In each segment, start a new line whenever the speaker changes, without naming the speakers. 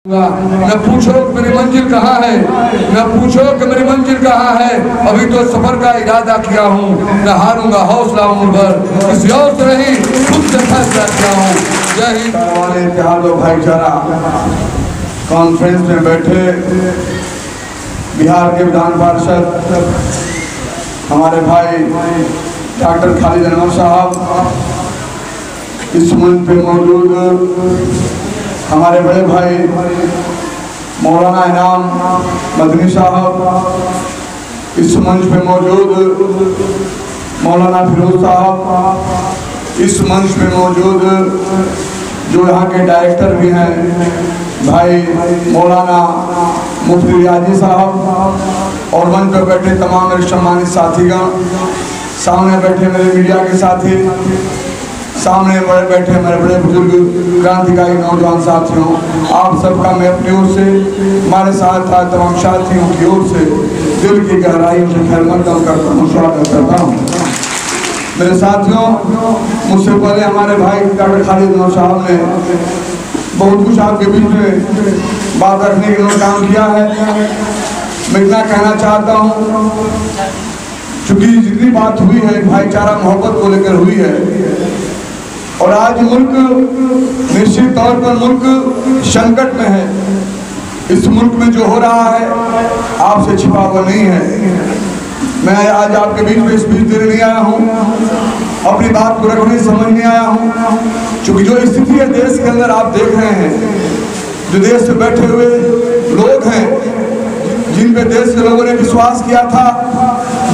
न पूछो कि मेरी मंजिल कहाँ है, न पूछो कि मेरी मंजिल कहाँ है। अभी तो सफर का इरादा किया हूँ, न हारूंगा हौसला उम्र भर, किसी और से नहीं खुद से फैसला किया हूँ। जय हिंद।
इत्तेहाद व भाईचारा कॉन्फ्रेंस में बैठे बिहार के विधान पार्षद हमारे भाई डॉक्टर खालिद अनवर साहब, इस मंच पे मौजूद हमारे बड़े भाई मौलाना इनाम मदनी साहब, इस मंच पे मौजूद मौलाना फिरोज साहब, इस मंच पे मौजूद जो यहाँ के डायरेक्टर भी हैं भाई मौलाना मुफ्ती रियाजी साहब, और मंच पर बैठे तमाम मेरे सम्मानित साथीगण, सामने बैठे मेरे मीडिया के साथी, सामने बड़े बैठे मेरे बड़े बुजुर्ग क्रांतिकारी नौजवान साथियों, आप सबका मैं अपनी ओर से, हमारे साथ आज तमाम साथियों की ओर से दिल की गहराइयों से खैर मकदम करता हूँ, स्वागत करता हूँ। मेरे साथियों, मुझसे पहले हमारे भाई डॉक्टर खालिद अनवर साहब ने बहुत कुछ आपके बीच में बात रखने के लिए काम किया है। मैं इतना कहना चाहता हूँ, चूँकि जितनी बात हुई है भाईचारा मोहब्बत को लेकर हुई है, और आज मुल्क निश्चित तौर पर मुल्क संकट में है। इस मुल्क में जो हो रहा है आपसे छिपा हुआ नहीं है। मैं आज आपके बीच में स्पीच देने नहीं आया हूँ, अपनी बात को रखने समझने आया हूँ, क्योंकि जो स्थिति है देश के अंदर आप देख रहे हैं, जो देश से बैठे हुए लोग हैं, जिन पे देश के लोगों ने विश्वास किया था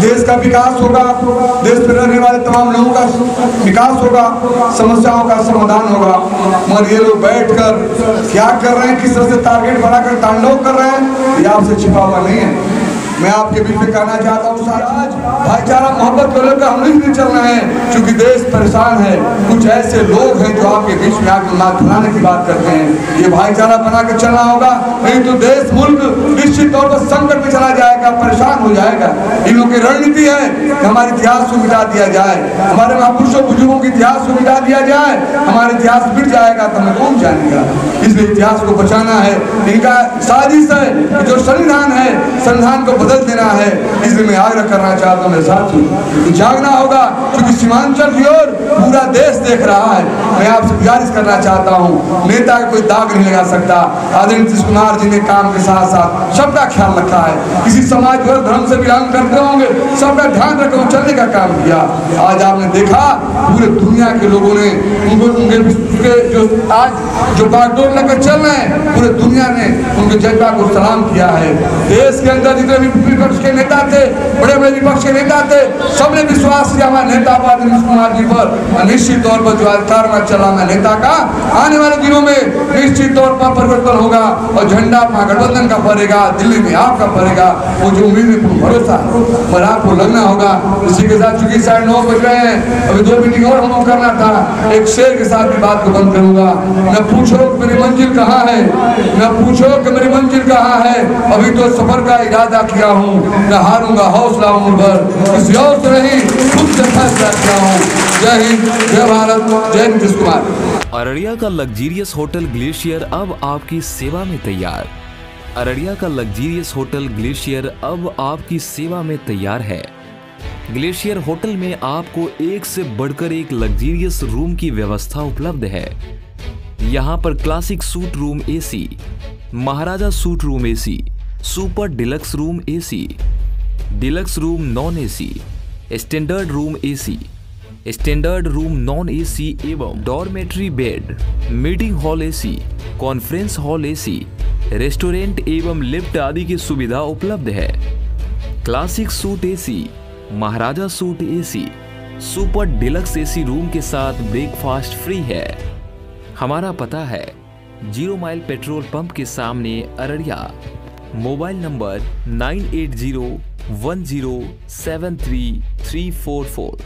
देश का विकास होगा, देश में रहने वाले तमाम लोगों का विकास होगा, समस्याओं का समाधान होगा, मगर ये लोग बैठकर क्या कर रहे हैं, किस तरह से टारगेट बनाकर तांडव कर रहे हैं, ये आपसे छिपा हुआ नहीं है। मैं आपके बीच में कहना चाहता हूँ, आज भाईचारा मोहब्बत को लेकर हम नहीं चलना है, क्योंकि देश परेशान है। कुछ ऐसे लोग हैं जो आपके बीच में आकर मात फैलाने की बात करते हैं। ये भाईचारा बना के चलना होगा, नहीं तो देश मुल्क निश्चित तौर पर संकट में चला जाएगा, परेशान हो जाएगा। इन लोगों की रणनीति है कि हमारे इतिहास को मिटा दिया जाए, हमारे महापुरुषों बुजुर्गों के इतिहास को मिटा दिया जाए, हमारा इतिहास मिट जाएगा तो हमें कौन जानेगा। इसलिए इतिहास को बचाना है। इनका साजिश है कि जो संविधान है, संविधान को बदल देना है। इसलिए मैं आग्रह करना चाहता हूँ मेरे साथियों, जागना होगा, क्योंकि सीमांचल की ओर पूरा देश देख रहा है। मैं आपसे गुजारिश करना चाहता हूँ, नेता का कोई दाग नहीं लगा सकता। आदरणीय नीतीश कुमार जी ने काम के साथ साथ सबका ख्याल रखा है। किसी समाज वर्ग धर्म से बिलोंग करते होंगे, सबका ध्यान रखकर चलने का काम किया। आज आपने देखा पूरे दुनिया के लोगों ने उनके जो आज जो बागडोर लेकर चल रहे हैं, पूरे दुनिया ने उनके जज्बा को सलाम किया है। देश के अंदर जितने भी विपक्ष के नेता थे, बड़े बड़े विपक्ष के नेता थे, सबने विश्वास किया हमारे नेता नीतीश कुमार जी पर। निश्चित तौर पर जो अधिकार में चला नेता का, आने वाले दिनों में निश्चित तौर पर परिवर्तन होगा और झंडा महागठबंधन का फहरेगा, दिल्ली में आपका फहरेगा। वो जो उम्मीद में पूर्ण भरोसा है, पर आपको लगना होगा। इसी के साथ चूंकि 9:30 बज रहे हैं, अभी 2 मीटिंग और हम करना था। एक शेर के साथ भी बात को बंद करूंगा। न पूछो कि मेरी मंजिल कहाँ है, न पूछो कि मेरी मंजिल कहाँ है। अभी तो सफर का इरादा किया हूँ, न हारूंगा हौसला उम्र भर, किसी और से नहीं खुद से फैसला किया हूँ। जय हिंद, जय भारत, जय नीतीश कुमार।
अररिया का लग्जीरियस होटल ग्लेशियर अब आपकी सेवा में तैयार। अररिया का लग्जीरियस होटल ग्लेशियर अब आपकी सेवा में तैयार है। ग्लेशियर होटल में आपको एक से बढ़कर एक लग्जीरियस रूम की व्यवस्था उपलब्ध है। यहाँ पर classic suite room AC, Maharaja suite room AC, super deluxe room AC, deluxe room non AC, standard room AC, standard room non AC एवं dormitory bed, meeting hall AC, conference hall AC, restaurant एवं lift आदि की सुविधा उपलब्ध है। Classic suite AC, Maharaja suite AC, super deluxe AC room के साथ breakfast free है। हमारा पता है 0 माइल पेट्रोल पंप के सामने अररिया। Mobile number 9801073344।